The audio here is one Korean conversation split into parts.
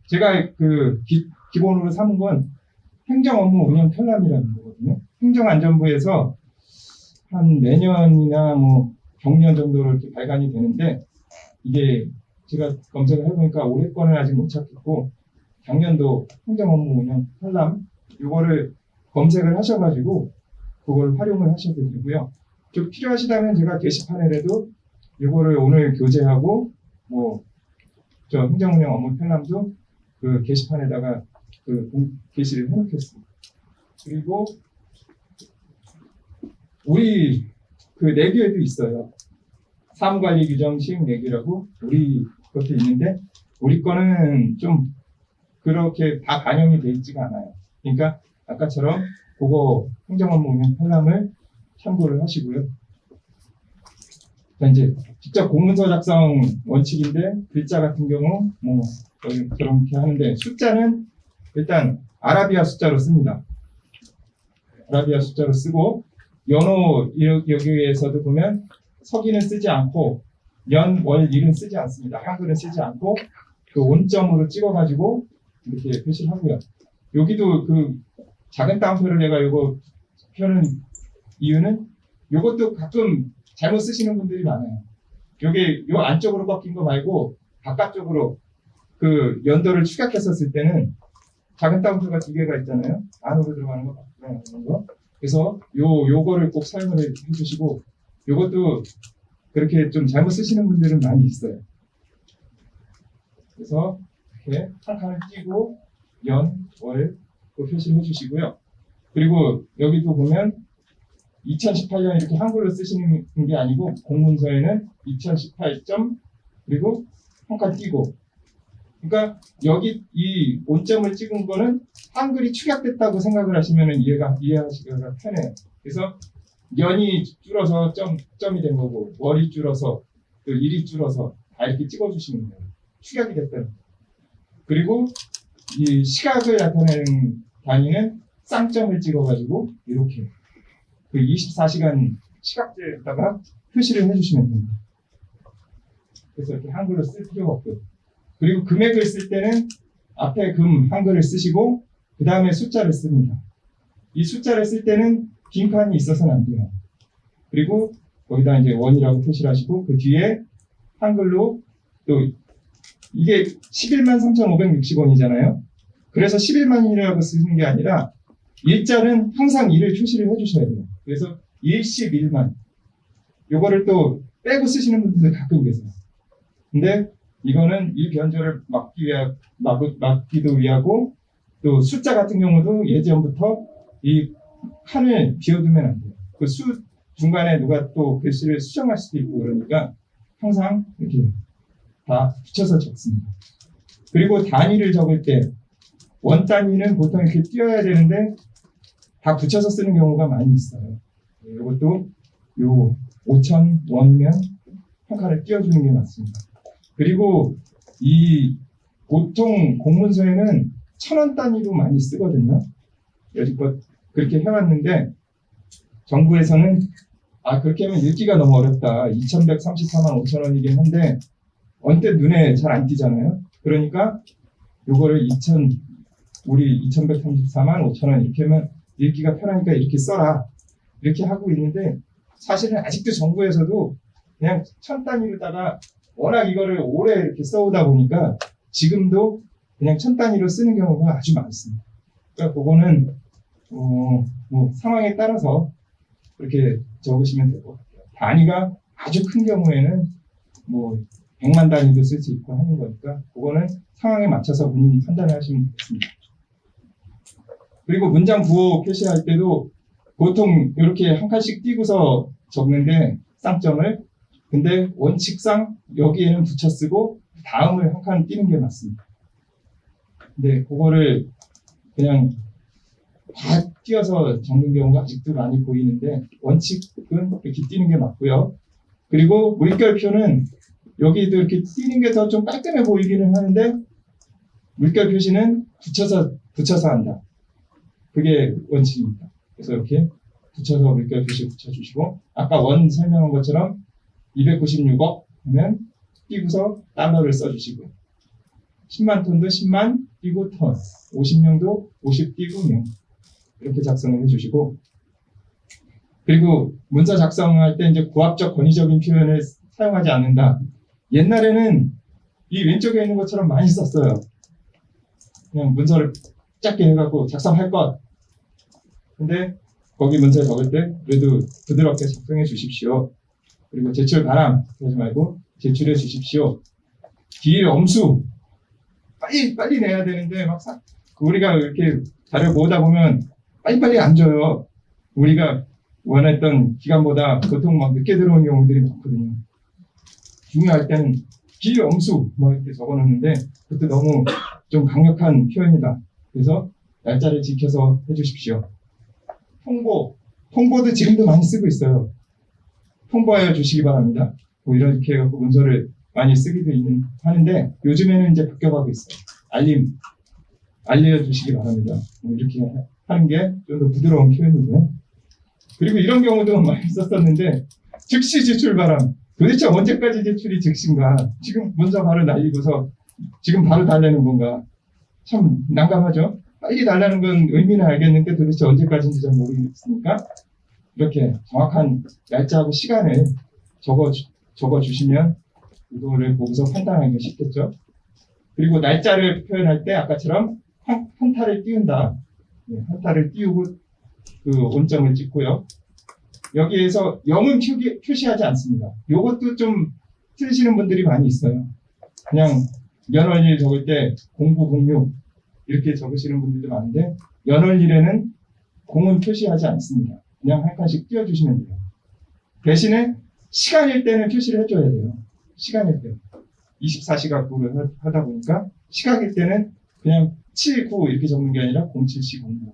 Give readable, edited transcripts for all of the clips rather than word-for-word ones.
제가 그 기본으로 삼은 건 행정 업무 운영 편람이라는 거거든요. 행정안전부에서 한 매년이나 뭐 경년 정도로 이렇게 발간이 되는데, 이게 제가 검색을 해보니까 올해 거는 아직 못 찾겠고, 작년도 행정 업무 운영 편람 이거를 검색을 하셔가지고 그걸 활용을 하셔도 되고요. 좀 필요하시다면 제가 게시판에라도 이거를 오늘 교재하고 뭐 저 행정운영 업무 편람도 그 게시판에다가 그 게시를 해놓겠습니다. 그리고 우리 그 내규에도 있어요. 사무관리 규정 시행 내규라고 우리 것도 있는데, 우리 거는 좀 그렇게 다 반영이 돼 있지가 않아요. 그러니까 아까처럼 그거 행정업무 운영 편람을 참고를 하시고요. 자, 이제 직접 공문서 작성 원칙인데, 글자 같은 경우 뭐 저렇게 하는데, 숫자는 일단 아라비아 숫자로 씁니다. 아라비아 숫자로 쓰고, 연호 여기에서도 보면 서기는 쓰지 않고 연, 월, 일은 쓰지 않습니다. 한글은 쓰지 않고 그 온점으로 찍어가지고 이렇게 표시를 하고요. 여기도 그 작은 따옴표를 내가 이거 펴는 이유는, 이것도 가끔 잘못 쓰시는 분들이 많아요. 요게 요 안쪽으로 꺾인 거 말고 바깥쪽으로 그 연도를 축약했었을 때는 작은 따옴표가 두 개가 있잖아요. 안으로 들어가는 거, 밖으로 들어가는 거. 그래서 요거를 꼭 사용을 해주시고, 요것도 그렇게 좀 잘못 쓰시는 분들은 많이 있어요. 그래서 이렇게 한 칸을 띄고 연, 월 그 표시를 해주시고요. 그리고 여기도 보면 2018년 이렇게 한글로 쓰시는 게 아니고, 공문서에는 2018점 그리고 한 칸 띄고, 그러니까 여기 이 온점을 찍은 거는 한글이 축약됐다고 생각을 하시면 이해하시기가 편해요. 그래서 연이 줄어서 점이 된 거고, 월이 줄어서 또 일이 줄어서 다 이렇게 찍어주시는 거예요. 축약이 됐다는 거예요. 그리고 이 시각을 나타내는 단위는 쌍점을 찍어가지고 이렇게 그 24시간 시각제에다가 표시를 해주시면 됩니다. 그래서 이렇게 한글로 쓸 필요가 없고요. 그리고 금액을 쓸 때는 앞에 금 한글을 쓰시고 그 다음에 숫자를 씁니다. 이 숫자를 쓸 때는 빈칸이 있어서는 안 돼요. 그리고 거기다 이제 원이라고 표시를 하시고, 그 뒤에 한글로 또 이게 11만 3,560원이잖아요. 그래서 11만이라고 쓰는 게 아니라 일자는 항상 1을 표시를 해주셔야 돼요. 그래서 11만 요거를 또 빼고 쓰시는 분들도 가끔 계세요. 근데 이거는 이 변조를 막기도 위하고, 또 숫자 같은 경우도 예전부터 이 칸을 비워두면 안 돼요. 그 수 중간에 누가 또 글씨를 수정할 수도 있고 그러니까 항상 이렇게 다 붙여서 적습니다. 그리고 단위를 적을 때 원 단위는 보통 이렇게 띄어야 되는데 다 붙여서 쓰는 경우가 많이 있어요. 이것도 요 5,000 원면 한 칸을 띄워주는 게 맞습니다. 그리고 이 보통 공문서에는 1,000원 단위로 많이 쓰거든요. 여지껏 그렇게 해왔는데, 정부에서는 그렇게 하면 읽기가 너무 어렵다. 2,134만 5천 원이긴 한데 언뜻 눈에 잘 안 띄잖아요. 그러니까 요거를 2,134만 5천 원 이렇게 하면 읽기가 편하니까 이렇게 써라. 이렇게 하고 있는데, 사실은 아직도 정부에서도 그냥 1,000 단위로다가 워낙 이거를 오래 이렇게 써오다 보니까 지금도 그냥 1,000 단위로 쓰는 경우가 아주 많습니다. 그러니까 그거는 뭐 상황에 따라서 그렇게 적으시면 될 것 같아요. 단위가 아주 큰 경우에는 뭐 100만 단위도 쓸 수 있고 하는 거니까 그거는 상황에 맞춰서 본인이 판단을 하시면 되겠습니다. 그리고 문장 구호 표시할 때도 보통 이렇게 한 칸씩 띄고서 적는데, 쌍점을. 근데 원칙상 여기에는 붙여 쓰고 다음을 한 칸 띄는 게 맞습니다. 근데 그거를 그냥 다 띄어서 적는 경우가 아직도 많이 보이는데, 원칙은 이렇게 띄는 게 맞고요. 그리고 물결표는 여기도 이렇게 띄는 게 더 좀 깔끔해 보이기는 하는데, 물결 표시는 붙여서 한다. 그게 원칙입니다. 그래서 이렇게 붙여서 물결 표시 붙여주시고, 아까 원 설명한 것처럼 296억 하면 띄고서 달러를 써주시고요. 10만 톤도 10만 띄고 톤, 50명도 50 띄고 명 이렇게 작성을 해주시고 그리고 문서 작성할 때 이제 고압적 권위적인 표현을 사용하지 않는다. 옛날에는 이 왼쪽에 있는 것처럼 많이 썼어요. 그냥 문서를 짧게 해갖고 작성할 것. 근데 거기 문서에 적을 때 그래도 부드럽게 작성해 주십시오. 그리고 제출 바람 하지 말고 제출해 주십시오. 기일 엄수 빨리 내야 되는데 막상 우리가 이렇게 자료 모으다 보면 빨리빨리 안 줘요. 우리가 원했던 기간보다 보통 막 늦게 들어오는 경우들이 많거든요. 중요할 때는 기일 엄수 뭐 이렇게 적어놓는데 그것도 너무 좀 강력한 표현이다. 그래서 날짜를 지켜서 해주십시오. 통보도 지금도 많이 쓰고 있어요. 통보하여 주시기 바랍니다. 뭐 이렇게 해갖고 문서를 많이 쓰기도 하는데 요즘에는 이제 바뀌어가고 있어요. 알려주시기 바랍니다. 뭐 이렇게 하는 게 좀 더 부드러운 표현이고요. 그리고 이런 경우도 많이 썼었는데 즉시 제출 바람. 도대체 언제까지 제출이 즉시인가? 지금 문서 바로 날리고서 지금 바로 달래는 건가? 참 난감하죠? 빨리 달라는 건 의미는 알겠는데 도대체 언제까지인지 잘 모르겠으니까 이렇게 정확한 날짜하고 시간을 적어주시면 이거를 보고서 판단하기가 쉽겠죠. 그리고 날짜를 표현할 때 아까처럼 한타를 띄운다. 네, 한타를 띄우고 그 온점을 찍고요. 여기에서 0은 표시하지 않습니다. 이것도 좀 틀리시는 분들이 많이 있어요. 그냥 연월일 적을 때 0906 이렇게 적으시는 분들도 많은데 연월일에는 0은 표시하지 않습니다. 그냥 한 칸씩 띄워주시면 돼요. 대신에 시간일 때는 표시를 해줘야 돼요. 시간일 때 24시각 구를 하다 보니까 시각일 때는 그냥 7, 9 이렇게 적는 게 아니라 07시 09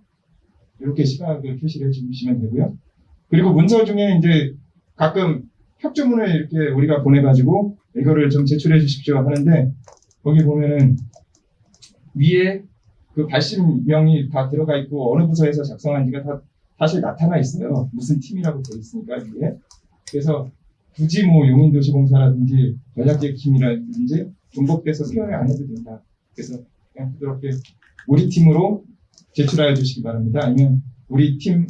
이렇게 시각을 표시를 해주시면 되고요. 그리고 문서 중에 이제 가끔 협조문을 이렇게 우리가 보내가지고 이거를 좀 제출해 주십시오 하는데 거기 보면은 위에 그 발신명이 다 들어가 있고 어느 부서에서 작성한지가 다 사실 나타나 있어요. 무슨 팀이라고 되어 있으니까 위에. 그래서 굳이 뭐 용인도시공사라든지 전략기획팀이라든지 중복돼서 표현을 안 해도 된다. 그래서 그냥 부드럽게 우리 팀으로 제출하여 주시기 바랍니다. 아니면 우리 팀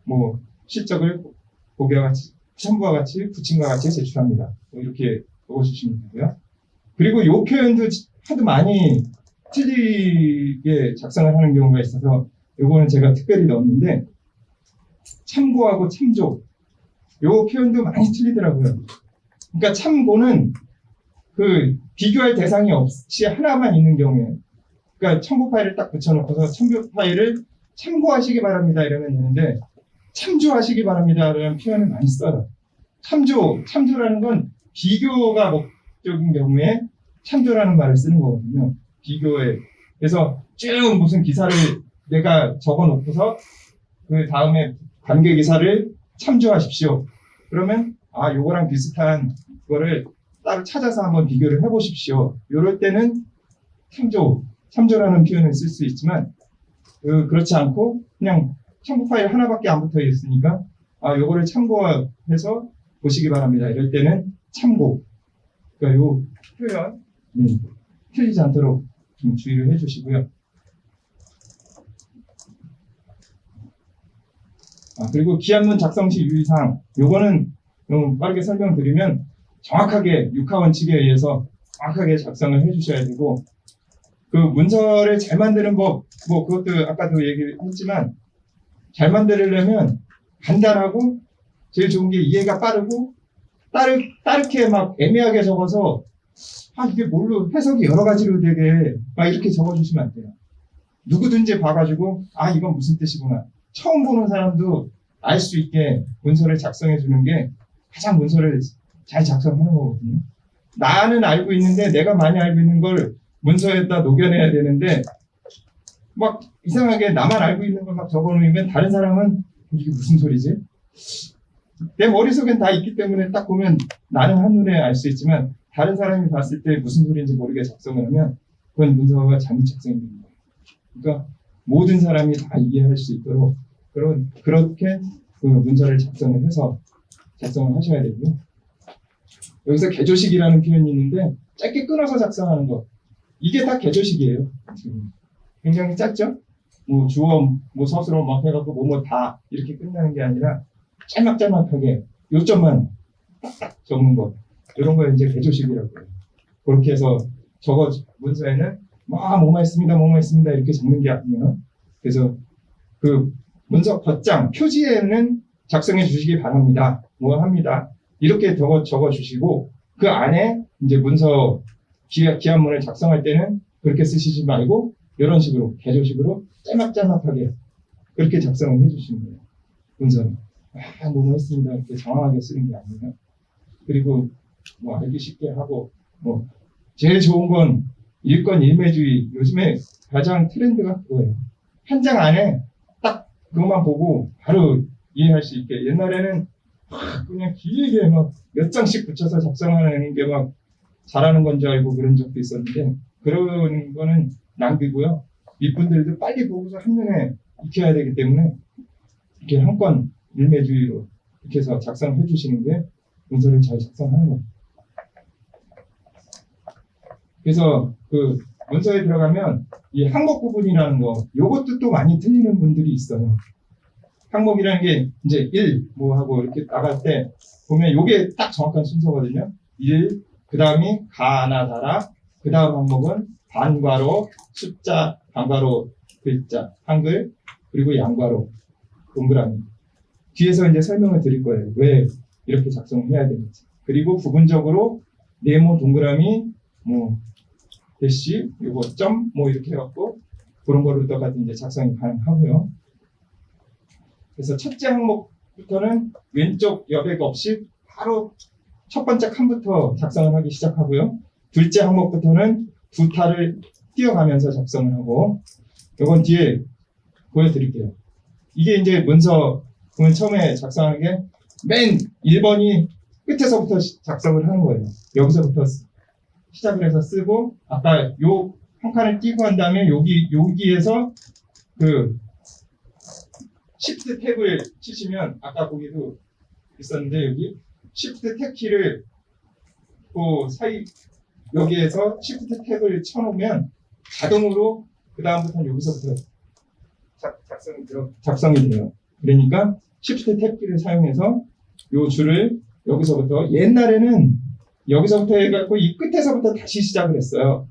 뭐 실적을 보기와 같이 첨부와 같이 부침과 같이 제출합니다. 뭐 이렇게 적어주시면 되고요. 그리고 이 표현도 하도 많이 틀리게 작성을 하는 경우가 있어서 요거는 제가 특별히 넣었는데 참고하고 참조 요 표현도 많이 틀리더라고요. 그러니까 참고는 그 비교할 대상이 없이 하나만 있는 경우에 그러니까 첨부 파일을 딱 붙여놓고서 첨부 파일을 참고하시기 바랍니다 이러면 되는데 참조하시기 바랍니다 라는 표현을 많이 써요. 참조라는 건 비교가 목적인 경우에 참조라는 말을 쓰는 거거든요. 비교에. 그래서 쭉 무슨 기사를 내가 적어 놓고서 그 다음에 관계 기사를 참조하십시오. 그러면 요거랑 비슷한 거를 따로 찾아서 한번 비교를 해보십시오. 이럴 때는 참조라는 표현을 쓸 수 있지만 그렇지 않고 그냥 첨부 파일 하나밖에 안 붙어 있으니까 요거를 참고해서 보시기 바랍니다. 이럴 때는 참고. 그러니까 요 표현 틀리지 않도록 좀 주의를 해주시고요. 그리고 기한문 작성 시 유의사항. 요거는 좀 빠르게 설명드리면 정확하게 육하 원칙에 의해서 정확하게 작성을 해주셔야 되고 그 문서를 잘 만드는 법, 뭐 그것도 아까도 얘기했지만 잘 만들려면 간단하고 제일 좋은 게 이해가 빠르고 따르게 막 애매하게 적어서 이게 뭘로 해석이 여러 가지로 되게 막 이렇게 적어주시면 안 돼요. 누구든지 봐가지고 이건 무슨 뜻이구나. 처음 보는 사람도 알 수 있게 문서를 작성해 주는 게 가장 문서를 잘 작성하는 거거든요. 나는 알고 있는데 내가 많이 알고 있는 걸 문서에다 녹여내야 되는데 막 이상하게 나만 알고 있는 걸 막 적어놓으면 다른 사람은 이게 무슨 소리지? 내 머릿속엔 다 있기 때문에 딱 보면 나는 한눈에 알 수 있지만 다른 사람이 봤을 때 무슨 소리인지 모르게 작성을 하면 그건 문서가 잘못 작성이 됩니다. 그러니까 모든 사람이 다 이해할 수 있도록 그렇게 그 문서를 작성을 해서 작성을 하셔야 되고요. 여기서 개조식이라는 표현이 있는데 짧게 끊어서 작성하는 거. 이게 다 개조식이에요. 지금. 굉장히 짧죠? 뭐 주어, 뭐 서술어 막 해갖고 뭐뭐 다 이렇게 끝나는 게 아니라 짤막짤막하게 요점만 딱딱 적는 거. 이런 거 이제 개조식이라고 해요. 그렇게 해서 적어 문서에는 뭐뭐 했습니다 이렇게 적는 게 아니에요. 그래서 그 문서 겉장 표지에는 작성해 주시기 바랍니다. 뭐 합니다. 이렇게 적어 주시고 그 안에 이제 문서 기한문을 작성할 때는 그렇게 쓰시지 말고 이런 식으로 개조식으로 짤막짤막하게 그렇게 작성을 해주시는 거예요. 문서는 뭐뭐 했습니다 이렇게 장황하게 쓰는 게 아니에요. 그리고 뭐 알기 쉽게 하고 뭐 제일 좋은 건 일권 일매주의. 요즘에 가장 트렌드가 그거예요. 한 장 안에 딱 그것만 보고 바로 이해할 수 있게. 옛날에는 그냥 길게 막 몇 장씩 붙여서 작성하는 게 막 잘하는 건 줄 알고 그런 적도 있었는데 그런 거는 낭비고요. 이분들도 빨리 보고서 한눈에 익혀야 되기 때문에 이렇게 한 건 일매주의로 이렇게 해서 작성해 주시는 게 문서를 잘 작성하는 거예요. 그래서 그 문서에 들어가면 이 항목 부분이라는 거, 요것도 또 많이 틀리는 분들이 있어요. 항목이라는 게 이제 1, 뭐 하고 이렇게 나갈 때 보면 요게 딱 정확한 순서거든요. 1, 그 다음이 가나 다라, 그 다음 항목은 반괄호, 숫자, 반괄호, 글자, 한글, 그리고 양괄호, 동그라미. 뒤에서 이제 설명을 드릴 거예요. 왜 이렇게 작성을 해야 되는지. 그리고 부분적으로 네모, 동그라미, 뭐 대시, 요거 점, 뭐 이렇게 해갖고 그런 거로 똑같이 이제 작성이 가능하고요. 그래서 첫째 항목부터는 왼쪽 여백 없이 바로 첫 번째 칸부터 작성을 하기 시작하고요. 둘째 항목부터는 두 탈을 띄어가면서 작성을 하고, 요건 뒤에 보여드릴게요. 이게 이제 문서 보면 처음에 작성하는 게 맨 1번이 끝에서부터 작성을 하는 거예요. 여기서부터 시작을 해서 쓰고, 아까 요 한 칸을 띄고 한 다음에 여기에서 그 Shift 탭을 치시면 아까 거기도 있었는데 여기 Shift 탭 키를 그 사이 여기에서 Shift 탭을 쳐놓으면 자동으로 그 다음부터는 여기서부터 작성이 돼요. 그러니까 Shift 탭 키를 사용해서 요 줄을 여기서부터 옛날에는 여기서부터 해갖고 이 끝에서부터 다시 시작을 했어요.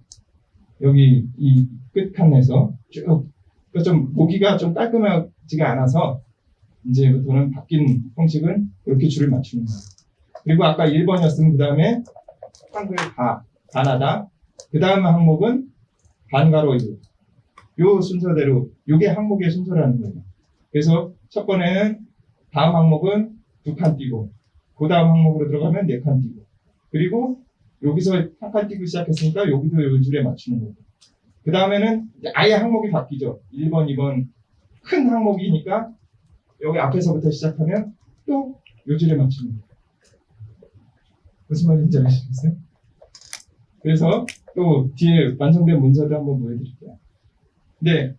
여기 이 끝칸에서 쭉 좀 보기가 좀 깔끔하지가 않아서 이제부터는 바뀐 형식은 이렇게 줄을 맞추는 거예요. 그리고 아까 1번이었으면 그 다음에 한글 가나다, 그 다음 항목은 반가로 요 순서대로 요게 항목의 순서라는 거예요. 그래서 첫 번에는 다음 항목은 2칸 띄고 그 다음 항목으로 들어가면 4칸 띄고 그리고 여기서 한 칸 띄고 시작했으니까 여기도 요 줄에 맞추는 거고 그 다음에는 아예 항목이 바뀌죠. 1번, 2번 큰 항목이니까 여기 앞에서부터 시작하면 또 요 줄에 맞추는 거예요. 무슨 말인지 아시겠어요? 그래서 또 뒤에 완성된 문서도 한번 보여드릴게요. 근데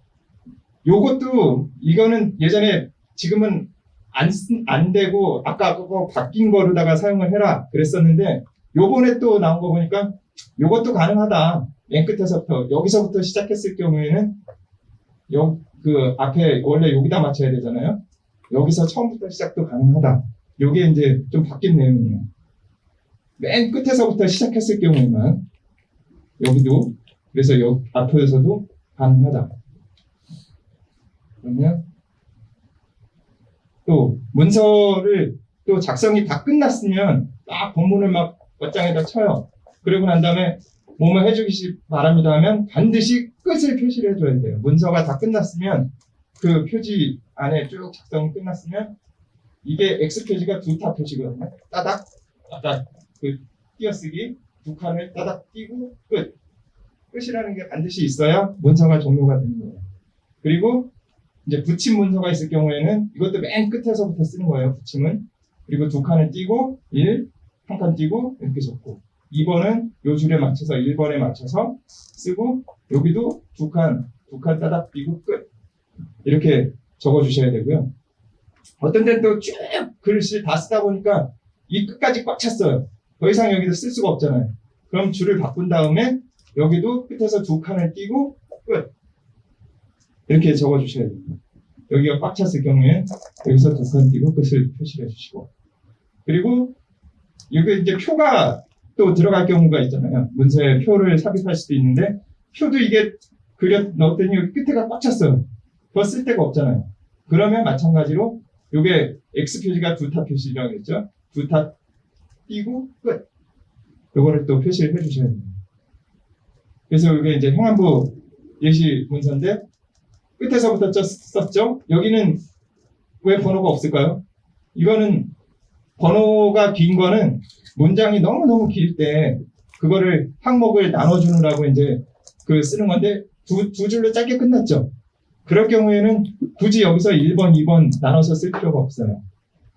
요것도 이거는 예전에 지금은 안 되고 아까 그거 바뀐 거로다가 사용을 해라 그랬었는데 요번에 또 나온 거 보니까 요것도 가능하다. 맨 끝에서부터 여기서부터 시작했을 경우에는 그 앞에 원래 여기다 맞춰야 되잖아요. 여기서 처음부터 시작도 가능하다. 요게 이제 좀 바뀐 내용이에요. 맨 끝에서부터 시작했을 경우에만 여기도 그래서 여기 앞에서도 가능하다. 그러면 또 문서를 또 작성이 다 끝났으면 딱 본문을 막 겉장에다 쳐요. 그러고 난 다음에 뭐뭐 해주기 바랍니다 하면 반드시 끝을 표시를 해줘야 돼요. 문서가 다 끝났으면 그 표지 안에 쭉 작성이 끝났으면 이게 X표지가 2타 표시거든요. 따닥 아까 그 띄어쓰기 2칸을 따닥 띄고 끝이라는 게 반드시 있어야 문서가 종료가 되는 거예요. 그리고 이제 붙임 문서가 있을 경우에는 이것도 맨 끝에서부터 쓰는 거예요. 붙임은. 그리고 2칸을 띄고 1, 한 칸 띄고 이렇게 적고 2번은 요 줄에 맞춰서 1번에 맞춰서 쓰고 여기도 2칸 따닥 띄고 끝 이렇게 적어주셔야 되고요. 어떤 데는 또 쭉 글씨 다 쓰다 보니까 이 끝까지 꽉 찼어요. 더 이상 여기서 쓸 수가 없잖아요. 그럼 줄을 바꾼 다음에 여기도 끝에서 두 칸을 띄고 끝. 이렇게 적어주셔야 됩니다. 여기가 꽉 찼을 경우엔 여기서 두 칸 띄고 끝을 표시해 주시고, 그리고 이게 이제 표가 또 들어갈 경우가 있잖아요. 문서에 표를 삽입할 수도 있는데 표도 이게 그려 넣었더니 여기 끝에가 꽉 찼어요. 그거 쓸 데가 없잖아요. 그러면 마찬가지로 이게 X 표시가 두 타 표시라고 했죠. 두 타 띄고 끝. 요거를 또 표시를 해주셔야 됩니다. 그래서 이게 이제 행안부 예시 문서인데 끝에서부터 썼죠. 여기는 왜 번호가 없을까요? 이거는 번호가 긴 거는 문장이 너무너무 길 때 그거를 항목을 나눠주느라고 이제 그 쓰는 건데 두 줄로 짧게 끝났죠. 그럴 경우에는 굳이 여기서 1번, 2번 나눠서 쓸 필요가 없어요.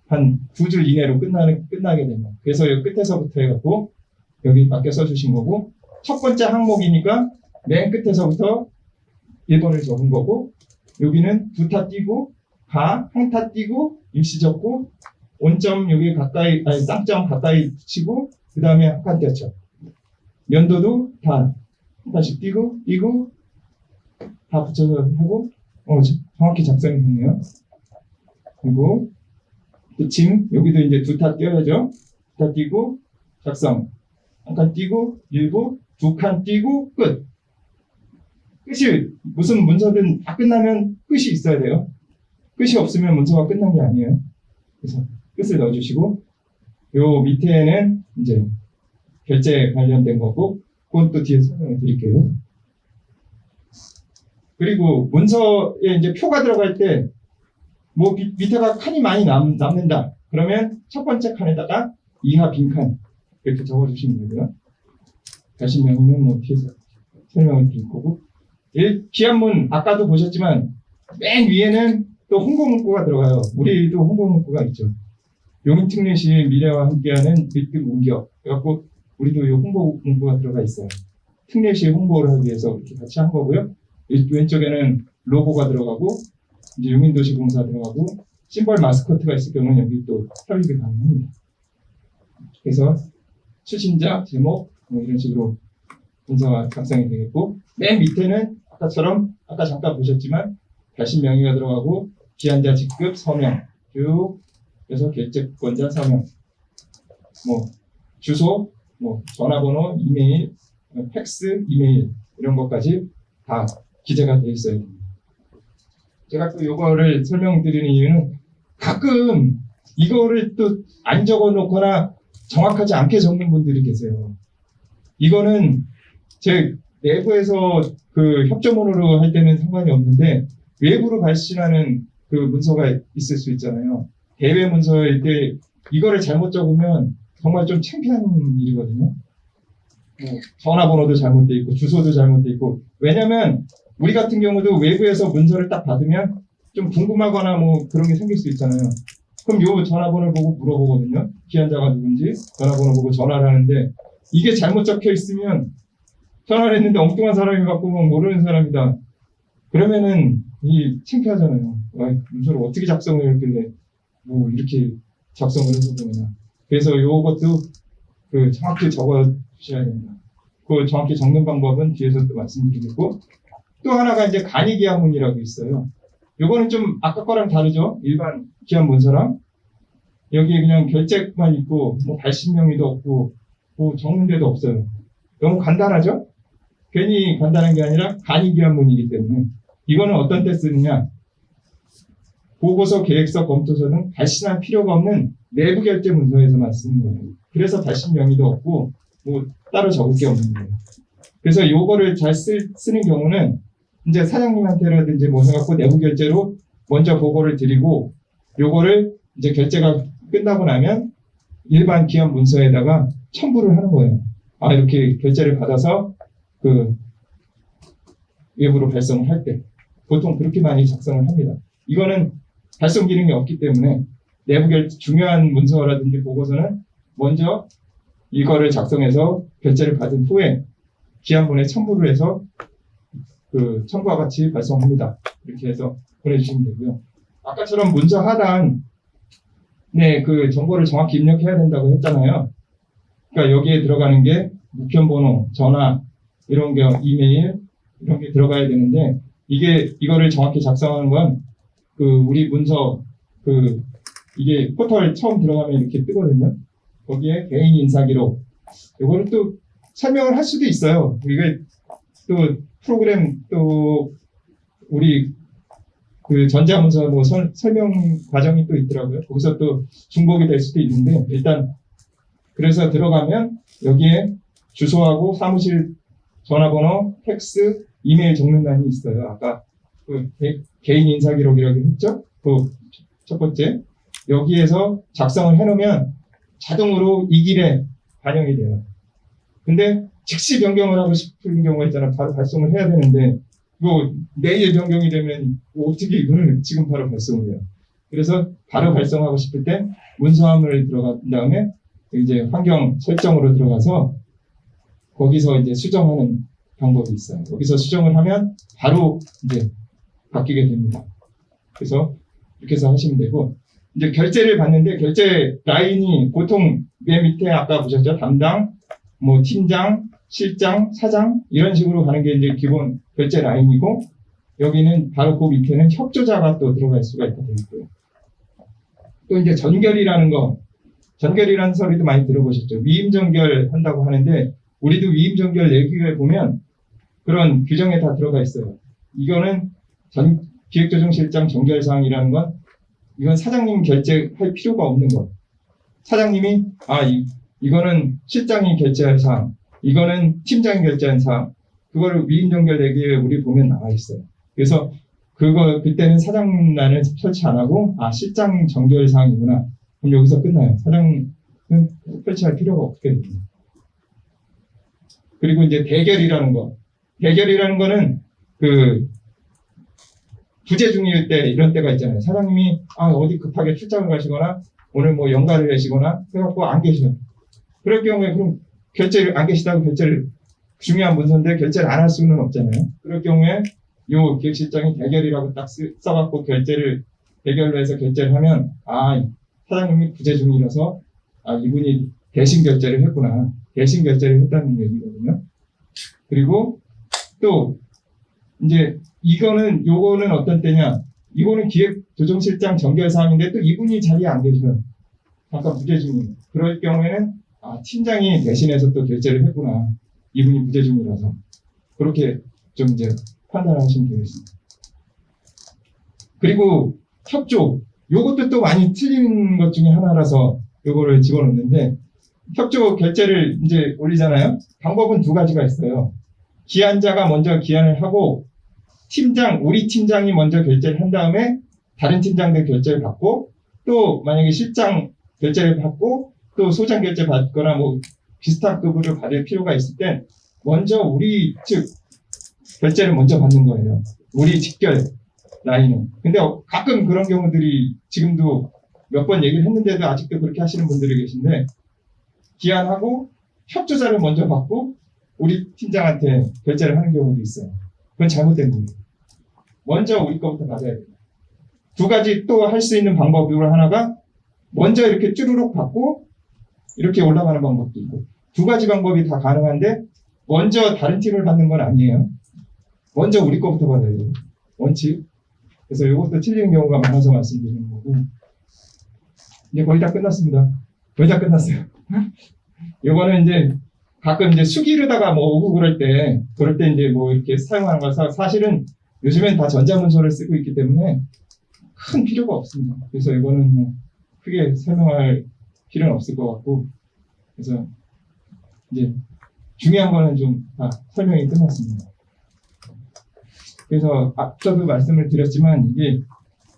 한 두 줄 이내로 끝나게 됩니다. 그래서 여기 끝에서부터 해갖고 여기 밖에 써주신 거고, 첫 번째 항목이니까 맨 끝에서부터 1번을 적은 거고, 여기는 두 타 띄고 가, 한 타 띄고 일시 적고 온점 여기 가까이, 아니 쌍점 가까이 치고 그 다음에 한 칸 띄었죠. 연도도 다 한 칸씩 띄고 다 붙여서 하고, 정확히 작성이 됐네요. 그리고 붙임 여기도 이제 두 타 띄어야죠. 두 타 띄고 작성, 한 칸 띄고 일부, 두 칸 띄고 끝. 끝이 무슨 문서든 다 끝나면 끝이 있어야 돼요. 끝이 없으면 문서가 끝난 게 아니에요. 그래서 끝을 넣어주시고, 요 밑에는 이제 결제 관련된 거고, 그건 또 뒤에 설명을 드릴게요. 그리고 문서에 이제 표가 들어갈 때, 뭐 밑에가 칸이 많이 남는다. 그러면 첫 번째 칸에다가 이하 빈칸 이렇게 적어주시면 되고요. 다시 명의는 뭐 뒤에서 설명을 드릴 거고, 기한문 아까도 보셨지만 맨 위에는 또 홍보 문구가 들어가요. 우리도 홍보 문구가 있죠. 용인특례시 미래와 함께하는 밑뜻 문격. 그래갖고 우리도 이 홍보 문구가 들어가 있어요. 특례시 홍보를 하기 위해서 이렇게 같이 한 거고요. 왼쪽에는 로고가 들어가고 이제 용인도시공사 들어가고 심벌 마스코트가 있을 경우는 여기 또 삽입이 가능합니다. 그래서 추진자, 제목 뭐 이런 식으로 문서가 작성이 되겠고, 맨 밑에는 아까처럼 아까 잠깐 보셨지만 발신 명의가 들어가고 기한자 직급 서명 쭉 그래서 결제권자 서명, 뭐 주소, 뭐 전화번호, 이메일, 팩스, 이메일 이런 것까지 다 기재가 되어 있어야 됩니다. 제가 또 이거를 설명드리는 이유는 가끔 이거를 또 안 적어 놓거나 정확하지 않게 적는 분들이 계세요. 이거는 제 내부에서 그 협조문으로 할 때는 상관이 없는데 외부로 발신하는 그 문서가 있을 수 있잖아요. 대외 문서일 때 이거를 잘못 적으면 정말 좀 창피한 일이거든요. 뭐 전화번호도 잘못돼 있고 주소도 잘못돼 있고, 왜냐면 우리 같은 경우도 외부에서 문서를 딱 받으면 좀 궁금하거나 뭐 그런 게 생길 수 있잖아요. 그럼 요 전화번호를 보고 물어보거든요. 기한자가 누군지 전화번호 보고 전화를 하는데 이게 잘못 적혀 있으면 전화를 했는데 엉뚱한 사람이 받고 뭐 모르는 사람이다. 그러면은 이 창피하잖아요. 문서를 어떻게 작성을 했길래 뭐 이렇게 작성을 해서 보느냐. 그래서 요것도 그 정확히 적어 주셔야 됩니다. 그 정확히 적는 방법은 뒤에서 또 말씀드리겠고, 또 하나가 이제 간이기한문이라고 있어요. 요거는 좀 아까 거랑 다르죠. 일반 기한 문서랑 여기에 그냥 결제만 있고 뭐 발신 명의도 없고 뭐 적는 데도 없어요. 너무 간단하죠? 괜히 간단한 게 아니라 간이기한문이기 때문에 이거는 어떤 때 쓰느냐, 보고서, 계획서, 검토서 등 발신할 필요가 없는 내부 결제 문서에서만 쓰는 거예요. 그래서 발신 명의도 없고 뭐 따로 적을 게 없는 거예요. 그래서 요거를 잘 쓰는 경우는 이제 사장님한테라든지 뭐 해갖고 내부 결제로 먼저 보고를 드리고, 요거를 이제 결제가 끝나고 나면 일반 기한 문서에다가 첨부를 하는 거예요. 아, 이렇게 결제를 받아서 그 외부로 발송을 할 때 보통 그렇게 많이 작성을 합니다. 이거는 발송 기능이 없기 때문에 내부 결제, 중요한 문서라든지 보고서는 먼저 이거를 작성해서 결제를 받은 후에 기한문에 첨부를 해서 그 첨부와 같이 발송합니다. 이렇게 해서 보내주시면 되고요. 아까처럼 문서 하단에 그 정보를 정확히 입력해야 된다고 했잖아요. 그러니까 여기에 들어가는 게 우편번호, 전화, 이런 게 이메일 이런 게 들어가야 되는데 이거를 정확히 작성하는 건 그 우리 문서 이게 포털 처음 들어가면 이렇게 뜨거든요. 거기에 개인 인사 기록 이거를 또 설명을 할 수도 있어요. 이게 또 프로그램 또 우리 그 전자문서 뭐 설명 과정이 또 있더라고요. 거기서 또 중복이 될 수도 있는데 일단 그래서 들어가면 여기에 주소하고 사무실 전화번호, 팩스, 이메일 적는란이 있어요. 아까 그 개인 인사 기록이라고 했죠? 그 첫 번째 여기에서 작성을 해놓으면 자동으로 이 길에 반영이 돼요. 근데 즉시 변경을 하고 싶은 경우가 있잖아. 바로 발송을 해야 되는데 뭐 내일 변경이 되면 어떻게 이거를 지금 바로 발송을 해요. 그래서 바로 발송하고 싶을 때 문서함을 들어간 다음에 이제 환경 설정으로 들어가서 거기서 이제 수정하는 방법이 있어요. 여기서 수정을 하면 바로 이제 바뀌게 됩니다. 그래서 이렇게 해서 하시면 되고 이제 결제를 받는데 결제 라인이 보통 맨 밑에 아까 보셨죠? 담당, 뭐 팀장, 실장, 사장 이런 식으로 가는 게 이제 기본 결제 라인이고 여기는 바로 그 밑에는 협조자가 또 들어갈 수가 있게 되어 있고요. 또 이제 전결이라는 소리도 많이 들어보셨죠? 위임 전결 한다고 하는데 우리도 위임 전결 내규에 보면 그런 규정에 다 들어가 있어요. 이거는 기획조정실장 전결사항이라는 건 이건 사장님 결제할 필요가 없는 것. 사장님이 이거는 실장이 결제할 사항, 이거는 팀장이 결제한 사항, 그거를 위임 전결 내규에 우리 보면 나와 있어요. 그래서 그때는 사장란을 설치 안 하고 실장 전결 사항이구나. 그럼 여기서 끝나요. 사장은 설치할 필요가 없게 됩니다. 그리고 이제 대결이라는 거는 부재 중일 때 이런 때가 있잖아요. 사장님이 어디 급하게 출장을 가시거나 오늘 뭐 연가를 내시거나 해갖고 안 계셔요. 그럴 경우에 그럼 결제를 안 계시다고 중요한 문서인데 결제를 안 할 수는 없잖아요. 그럴 경우에 요 기획실장이 대결이라고 딱 써갖고 대결로 해서 결제를 하면 사장님이 부재 중이라서 이분이 대신 결제를 했구나. 대신 결제를 했다는 얘기거든요. 그리고 또 이제 요거는 어떤 때냐? 이거는 기획조정실장 전결사항인데 또 이분이 자리에 안 계시면 아까 부재 중이에요. 그럴 경우에는 팀장이 대신해서 또 결제를 했구나. 이분이 부재 중이라서 그렇게 좀 이제 판단을 하시면 되겠습니다. 그리고 협조 요것도 또 많이 틀린 것 중에 하나라서 요거를 집어넣는데 협조 결제를 이제 올리잖아요. 방법은 두 가지가 있어요. 기한자가 먼저 기한을 하고 우리 팀장이 먼저 결제를 한 다음에 다른 팀장들 결제를 받고 또 만약에 실장 결제를 받고 또 소장 결제 받거나 뭐 비슷한 급으로 받을 필요가 있을 땐 먼저 우리 측 결제를 먼저 받는 거예요. 우리 직결 라인은. 근데 가끔 그런 경우들이 지금도 몇 번 얘기를 했는데도 아직도 그렇게 하시는 분들이 계신데 기한하고 협조자를 먼저 받고 우리 팀장한테 결제를 하는 경우도 있어요. 그건 잘못된 거예요. 먼저 우리 거부터 받아야 돼요. 두 가지 또 할 수 있는 방법 중 하나가 먼저 이렇게 쭈루룩 받고 이렇게 올라가는 방법도 있고 두 가지 방법이 다 가능한데 먼저 다른 팀을 받는 건 아니에요. 먼저 우리 거부터 받아야 돼요. 원칙. 그래서 이것도 틀리는 경우가 많아서 말씀드리는 거고 이제 거의 다 끝났습니다. 거의 다 끝났어요. 이거는 이제 가끔 이제 수기르다가 뭐 오고 그럴 때 이제 뭐 이렇게 사용하는 거라서 사실은 요즘엔 다 전자문서를 쓰고 있기 때문에 큰 필요가 없습니다. 그래서 이거는 뭐 크게 설명할 필요는 없을 것 같고 그래서 이제 중요한 거는 좀 다 설명이 끝났습니다. 그래서 앞서도 말씀을 드렸지만 이게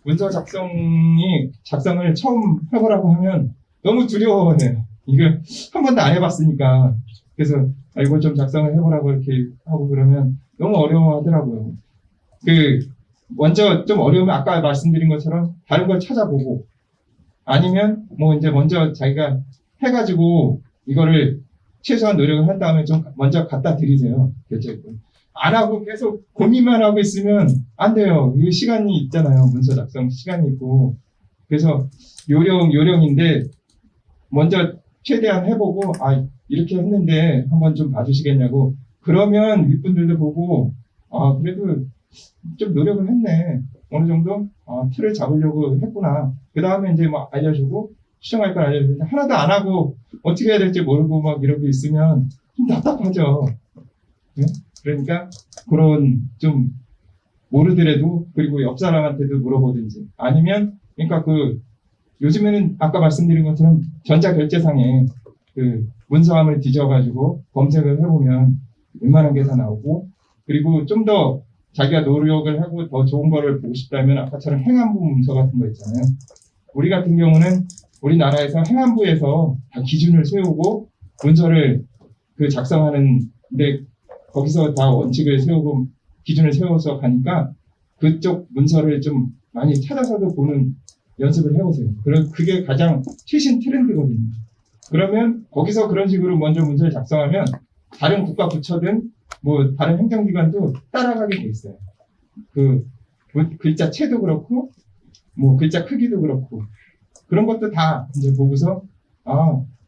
문서 작성을 처음 해보라고 하면 너무 두려워해요. 이걸 한 번도 안 해봤으니까. 그래서 이걸 좀 작성을 해보라고 이렇게 하고 그러면 너무 어려워하더라고요. 먼저 좀 어려우면 아까 말씀드린 것처럼 다른 걸 찾아보고 아니면 뭐 이제 먼저 자기가 해가지고 이거를 최소한 노력을 한 다음에 좀 먼저 갖다 드리세요. 결제권. 안 하고 계속 고민만 하고 있으면 안 돼요. 이게 시간이 있잖아요. 문서 작성 시간이 있고. 그래서 요령인데 먼저 최대한 해보고 이렇게 했는데 한번 좀 봐주시겠냐고 그러면 윗분들도 보고, 아, 그래도 좀 노력을 했네. 어느 정도, 틀을 잡으려고 했구나. 그 다음에 이제 막 알려주고, 수정할 걸 알려주는데, 하나도 안 하고, 어떻게 해야 될지 모르고 막 이러고 있으면 좀 답답하죠. 네? 그러니까, 그런 좀, 모르더라도, 그리고 옆 사람한테도 물어보든지, 아니면, 그러니까 요즘에는 아까 말씀드린 것처럼 전자결제상에 문서함을 뒤져가지고 검색을 해보면 웬만한 게 다 나오고, 그리고 좀 더 자기가 노력을 하고 더 좋은 거를 보고 싶다면 아까처럼 행안부 문서 같은 거 있잖아요. 우리 같은 경우는 우리나라에서 행안부에서 다 기준을 세우고 문서를 작성하는데 거기서 다 원칙을 세우고 기준을 세워서 가니까 그쪽 문서를 좀 많이 찾아서도 보는 연습을 해보세요. 그럼 그게 가장 최신 트렌드거든요. 그러면 거기서 그런 식으로 먼저 문서를 작성하면 다른 국가 부처든 뭐 다른 행정기관도 따라가게 돼 있어요. 글자 채도 그렇고 뭐 글자 크기도 그렇고 그런 것도 다 이제 보고서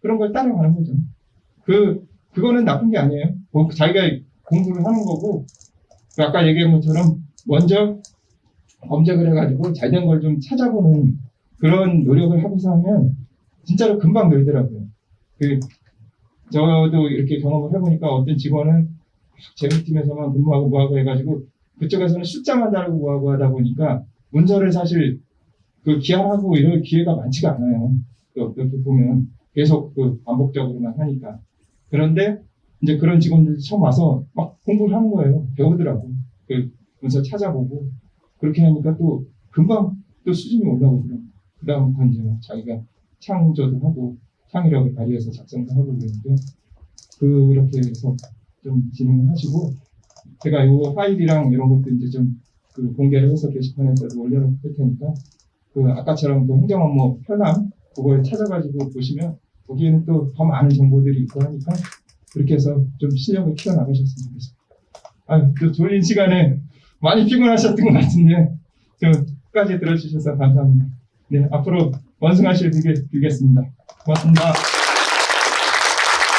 그런 걸 따라가는 거죠. 그거는 나쁜 게 아니에요. 뭐 자기가 공부를 하는 거고 아까 얘기한 것처럼 먼저 검색을 해가지고 잘된 걸 좀 찾아보는 그런 노력을 하고서 하면 진짜로 금방 늘더라고요. 저도 이렇게 경험을 해보니까 어떤 직원은 재무팀에서만 근무하고 뭐하고 해가지고 그쪽에서는 숫자만 다루고 뭐하고 하다 보니까 문서를 사실 기하하고 이럴 기회가 많지가 않아요. 어떻게 보면 계속 반복적으로만 하니까. 그런데 이제 그런 직원들이 처음 와서 막 공부를 하는 거예요. 배우더라고. 문서 찾아보고 그렇게 하니까 또 금방 또 수준이 올라오더라고요. 그 다음부터 이제 자기가 창조도 하고 창의력을 발휘해서 작성도 하고 그러는데 그렇게 해서 좀 진행을 하시고 제가 요 파일이랑 이런 것도 이제 좀 공개를 해서 게시판에서도 올려놓을 테니까 아까처럼 행정 업무 편함 그걸 찾아가지고 보시면 거기에는 또 더 많은 정보들이 있고 하니까 그렇게 해서 좀 실력을 키워나가셨으면 좋겠습니다. 또 졸린 시간에 많이 피곤하셨던 것 같은데 끝까지 들어주셔서 감사합니다. 네, 앞으로 원승하실 빌겠습니다. 고맙습니다.